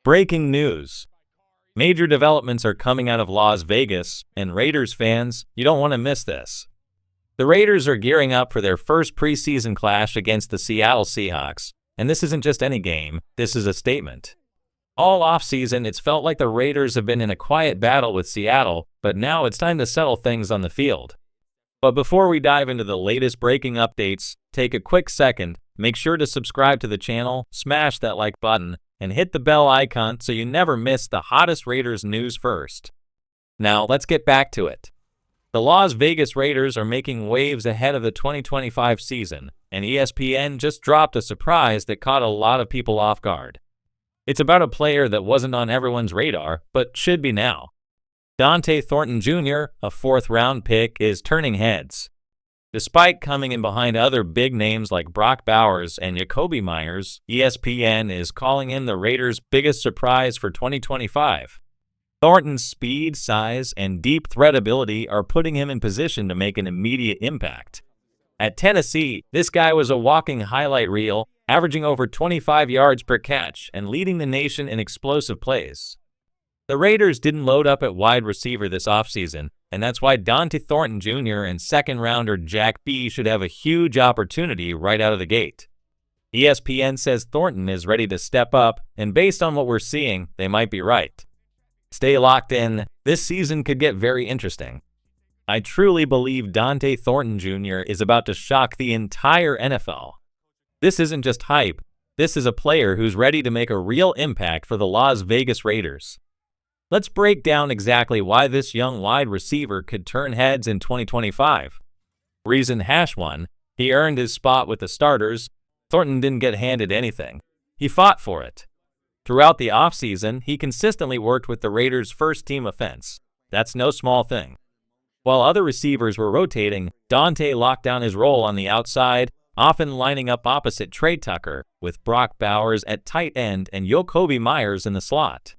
Breaking news. Major developments are coming out of Las Vegas, and Raiders fans, you don't want to miss this. The Raiders are gearing up for their first preseason clash against the Seattle Seahawks, and this isn't just any game, this is a statement. All offseason, it's felt like the Raiders have been in a quiet battle with Seattle, but now it's time to settle things on the field. But before we dive into the latest breaking updates, take a quick second, make sure to subscribe to the channel, smash that like button, and hit the bell icon so you never miss the hottest Raiders news first. Now, let's get back to it. The Las Vegas Raiders are making waves ahead of the 2025 season, and ESPN just dropped a surprise that caught a lot of people off guard. It's about a player that wasn't on everyone's radar, but should be now. Dante Thornton Jr., a fourth-round pick, is turning heads. Despite coming in behind other big names like Brock Bowers and Jakobi Meyers, ESPN is calling him the Raiders' biggest surprise for 2025. Thornton's speed, size, and deep threat ability are putting him in position to make an immediate impact. At Tennessee, this guy was a walking highlight reel, averaging over 25 yards per catch and leading the nation in explosive plays. The Raiders didn't load up at wide receiver this offseason, and that's why Dante Thornton Jr. and second-rounder Jack B should have a huge opportunity right out of the gate. ESPN says Thornton is ready to step up, and based on what we're seeing, they might be right. Stay locked in. This season could get very interesting. I truly believe Dante Thornton Jr. is about to shock the entire NFL. This isn't just hype. This is a player who's ready to make a real impact for the Las Vegas Raiders. Let's break down exactly why this young wide receiver could turn heads in 2025. Reason #1, he earned his spot with the starters. Thornton didn't get handed anything. He fought for it. Throughout the offseason, he consistently worked with the Raiders' first-team offense. That's no small thing. While other receivers were rotating, Dante locked down his role on the outside, often lining up opposite Trey Tucker, with Brock Bowers at tight end and Jakobi Meyers in the slot.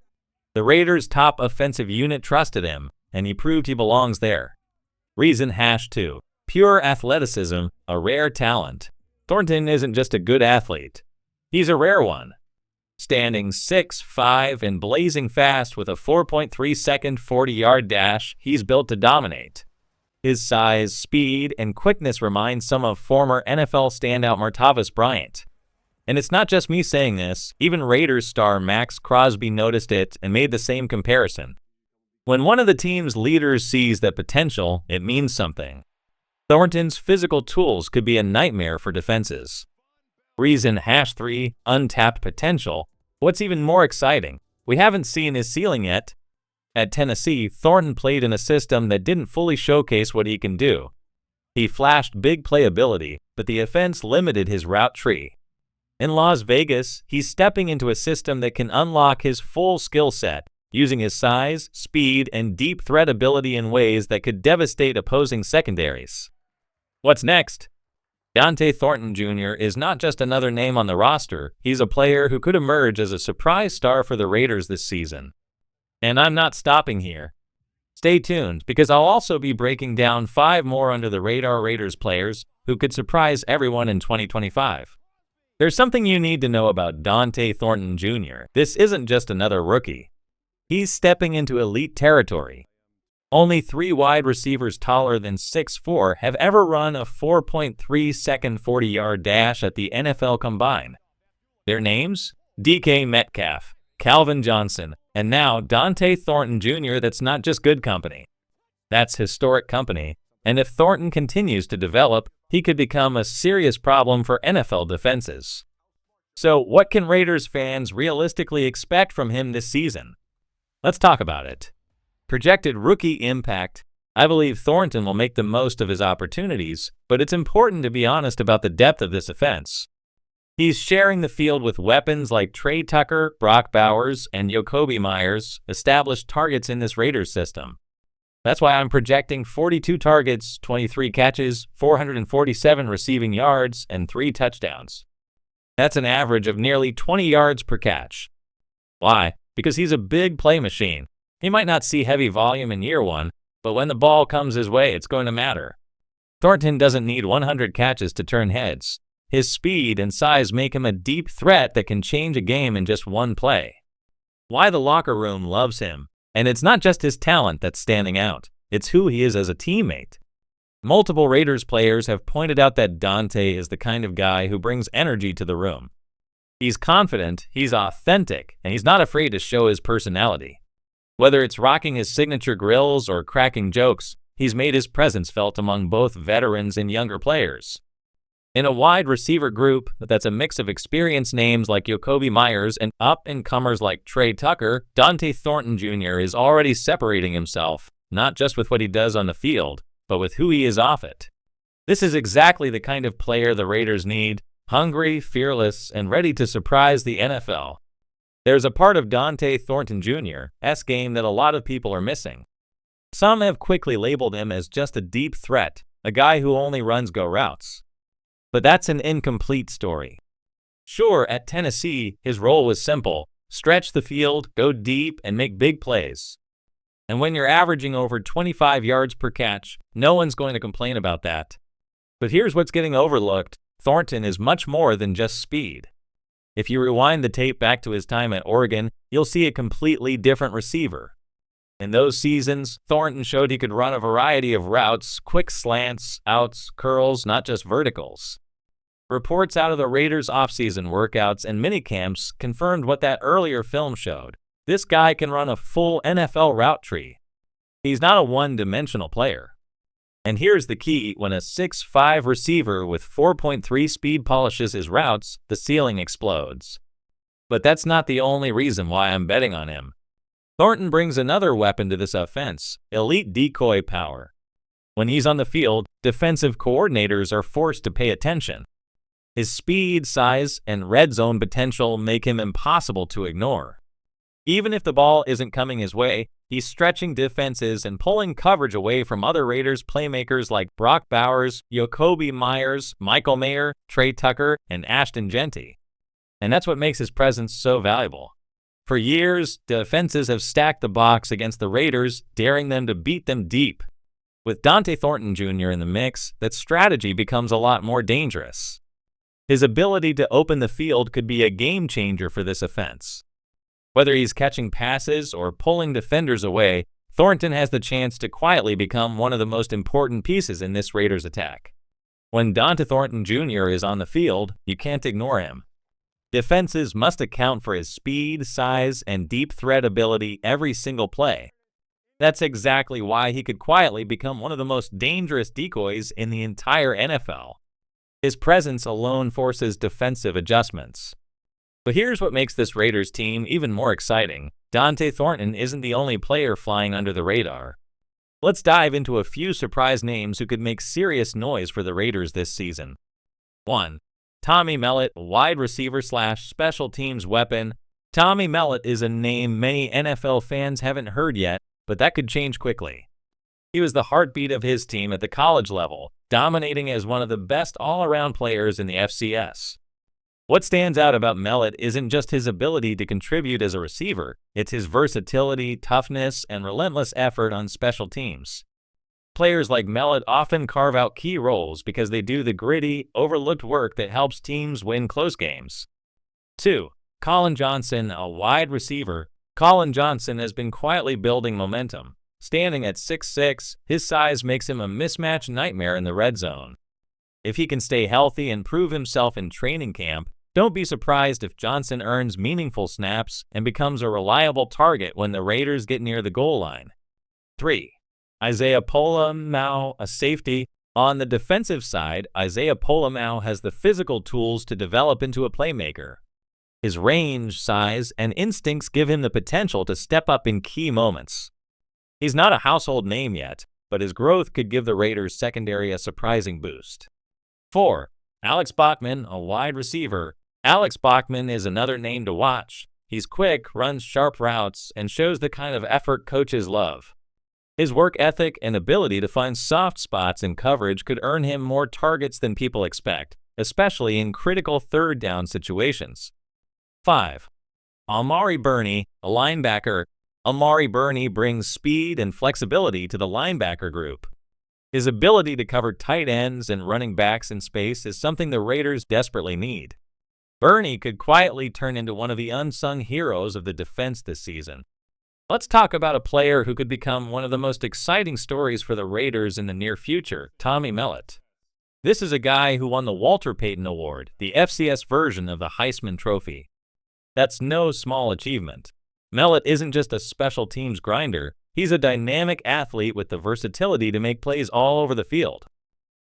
The Raiders' top offensive unit trusted him, and he proved he belongs there. Reason #2, pure athleticism, a rare talent. Thornton isn't just a good athlete. He's a rare one. Standing 6'5" and blazing fast with a 4.3-second 40-yard dash, he's built to dominate. His size, speed, and quickness remind some of former NFL standout Martavis Bryant. And it's not just me saying this, even Raiders star Max Crosby noticed it and made the same comparison. When one of the team's leaders sees that potential, it means something. Thornton's physical tools could be a nightmare for defenses. Reason #3, untapped potential. What's even more exciting, we haven't seen his ceiling yet. At Tennessee, Thornton played in a system that didn't fully showcase what he can do. He flashed big playability, but the offense limited his route tree. In Las Vegas, he's stepping into a system that can unlock his full skill set, using his size, speed, and deep threat ability in ways that could devastate opposing secondaries. What's next? Dante Thornton Jr. is not just another name on the roster, he's a player who could emerge as a surprise star for the Raiders this season. And I'm not stopping here. Stay tuned, because I'll also be breaking down 5 more under-the-radar Raiders players who could surprise everyone in 2025. There's something you need to know about Dante Thornton Jr. This isn't just another rookie. He's stepping into elite territory. Only 3 wide receivers taller than 6'4" have ever run a 4.3-second 40-yard dash at the NFL combine. Their names? DK Metcalf, Calvin Johnson, and now Dante Thornton Jr. That's not just good company. That's historic company, and if Thornton continues to develop, he could become a serious problem for NFL defenses. So what can Raiders fans realistically expect from him this season? Let's talk about it. Projected rookie impact. I believe Thornton will make the most of his opportunities, but it's important to be honest about the depth of this offense. He's sharing the field with weapons like Trey Tucker, Brock Bowers, and Jakobi Meyers, established targets in this Raiders system. That's why I'm projecting 42 targets, 23 catches, 447 receiving yards, and 3 touchdowns. That's an average of nearly 20 yards per catch. Why? Because he's a big play machine. He might not see heavy volume in year 1, but when the ball comes his way, it's going to matter. Thornton doesn't need 100 catches to turn heads. His speed and size make him a deep threat that can change a game in just one play. why the locker room loves him. And it's not just his talent that's standing out, it's who he is as a teammate. Multiple Raiders players have pointed out that Dante is the kind of guy who brings energy to the room. He's confident, he's authentic, and he's not afraid to show his personality. Whether it's rocking his signature grills or cracking jokes, he's made his presence felt among both veterans and younger players. In a wide receiver group that's a mix of experienced names like Jakobi Meyers and up-and-comers like Trey Tucker, Dante Thornton Jr. is already separating himself, not just with what he does on the field, but with who he is off it. This is exactly the kind of player the Raiders need, hungry, fearless, and ready to surprise the NFL. There's a part of Dante Thornton Jr.'s game that a lot of people are missing. Some have quickly labeled him as just a deep threat, a guy who only runs go routes. But that's an incomplete story. Sure, at Tennessee, his role was simple: stretch the field, go deep, and make big plays. And when you're averaging over 25 yards per catch, no one's going to complain about that. But here's what's getting overlooked: Thornton is much more than just speed. If you rewind the tape back to his time at Oregon, you'll see a completely different receiver. In those seasons, Thornton showed he could run a variety of routes, quick slants, outs, curls, not just verticals. Reports out of the Raiders' offseason workouts and minicamps confirmed what that earlier film showed. This guy can run a full NFL route tree. He's not a one-dimensional player. And here's the key: when a 6'5" receiver with 4.3 speed polishes his routes, the ceiling explodes. But that's not the only reason why I'm betting on him. Thornton brings another weapon to this offense: elite decoy power. When he's on the field, defensive coordinators are forced to pay attention. His speed, size, and red zone potential make him impossible to ignore. Even if the ball isn't coming his way, he's stretching defenses and pulling coverage away from other Raiders playmakers like Brock Bowers, Jakobi Meyers, Michael Mayer, Trey Tucker, and Ashton Jeanty. And that's what makes his presence so valuable. For years, defenses have stacked the box against the Raiders, daring them to beat them deep. With Dante Thornton Jr. in the mix, that strategy becomes a lot more dangerous. His ability to open the field could be a game changer for this offense. Whether he's catching passes or pulling defenders away, Thornton has the chance to quietly become one of the most important pieces in this Raiders attack. When Dante Thornton Jr. is on the field, you can't ignore him. Defenses must account for his speed, size, and deep threat ability every single play. That's exactly why he could quietly become one of the most dangerous decoys in the entire NFL. His presence alone forces defensive adjustments. But here's what makes this Raiders team even more exciting: Dante Thornton isn't the only player flying under the radar. Let's dive into a few surprise names who could make serious noise for the Raiders this season. 1. Tommy Mellott, wide receiver / special teams weapon. Tommy Mellott is a name many NFL fans haven't heard yet, but that could change quickly. He was the heartbeat of his team at the college level, dominating as one of the best all-around players in the FCS. What stands out about Mellott isn't just his ability to contribute as a receiver, it's his versatility, toughness, and relentless effort on special teams. Players like Mellott often carve out key roles because they do the gritty, overlooked work that helps teams win close games. 2. Collin Johnson, a wide receiver. Collin Johnson has been quietly building momentum. Standing at 6'6", his size makes him a mismatch nightmare in the red zone. If he can stay healthy and prove himself in training camp, don't be surprised if Johnson earns meaningful snaps and becomes a reliable target when the Raiders get near the goal line. 3. Isaiah Pola-Mao, a safety. On the defensive side, Isaiah Pola-Mao has the physical tools to develop into a playmaker. His range, size, and instincts give him the potential to step up in key moments. He's not a household name yet, but his growth could give the Raiders secondary a surprising boost. 4. Alex Bachman, a wide receiver. Alex Bachman is another name to watch. He's quick, runs sharp routes, and shows the kind of effort coaches love. His work ethic and ability to find soft spots in coverage could earn him more targets than people expect, especially in critical third down situations. 5. Amari Burney, a linebacker. Amari Burney brings speed and flexibility to the linebacker group. His ability to cover tight ends and running backs in space is something the Raiders desperately need. Bernie could quietly turn into one of the unsung heroes of the defense this season. Let's talk about a player who could become one of the most exciting stories for the Raiders in the near future, Tommy Mellott. This is a guy who won the Walter Payton Award, the FCS version of the Heisman Trophy. That's no small achievement. Mellott isn't just a special teams grinder, he's a dynamic athlete with the versatility to make plays all over the field.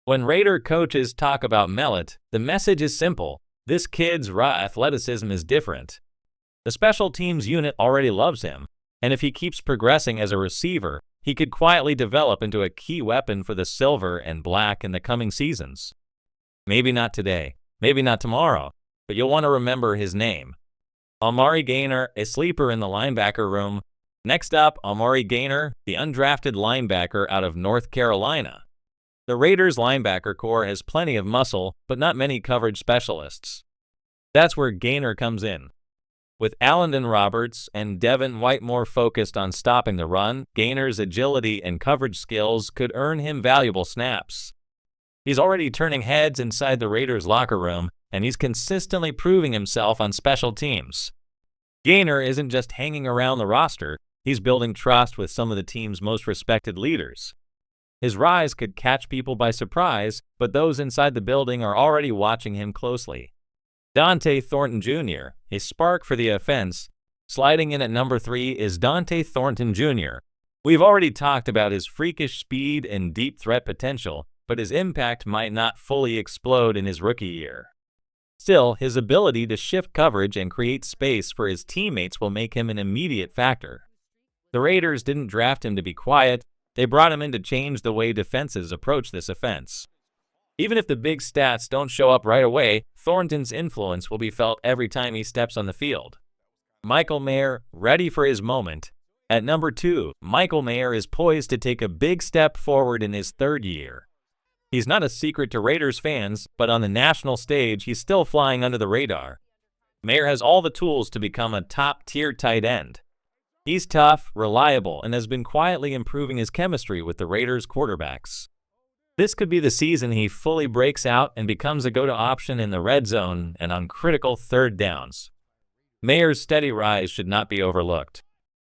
When Raider coaches talk about Mellott, the message is simple: this kid's raw athleticism is different. The special teams unit already loves him, and if he keeps progressing as a receiver, he could quietly develop into a key weapon for the silver and black in the coming seasons. Maybe not today, maybe not tomorrow, but you'll want to remember his name. Amari Gainer, a sleeper in the linebacker room. Next up, Amari Gainer, the undrafted linebacker out of North Carolina. The Raiders' linebacker core has plenty of muscle, but not many coverage specialists. That's where Gainer comes in. With Allen Roberts and Devin White more focused on stopping the run, Gainer's agility and coverage skills could earn him valuable snaps. He's already turning heads inside the Raiders' locker room, and he's consistently proving himself on special teams. Gainer isn't just hanging around the roster, he's building trust with some of the team's most respected leaders. His rise could catch people by surprise, but those inside the building are already watching him closely. Dante Thornton Jr., a spark for the offense. Sliding in at number 3 is Dante Thornton Jr. We've already talked about his freakish speed and deep threat potential, but his impact might not fully explode in his rookie year. Still, his ability to shift coverage and create space for his teammates will make him an immediate factor. The Raiders didn't draft him to be quiet, they brought him in to change the way defenses approach this offense. Even if the big stats don't show up right away, Thornton's influence will be felt every time he steps on the field. Michael Mayer, ready for his moment. At number 2, Michael Mayer is poised to take a big step forward in his third year. He's not a secret to Raiders fans, but on the national stage, he's still flying under the radar. Mayer has all the tools to become a top-tier tight end. He's tough, reliable, and has been quietly improving his chemistry with the Raiders' quarterbacks. This could be the season he fully breaks out and becomes a go-to option in the red zone and on critical third downs. Mayer's steady rise should not be overlooked.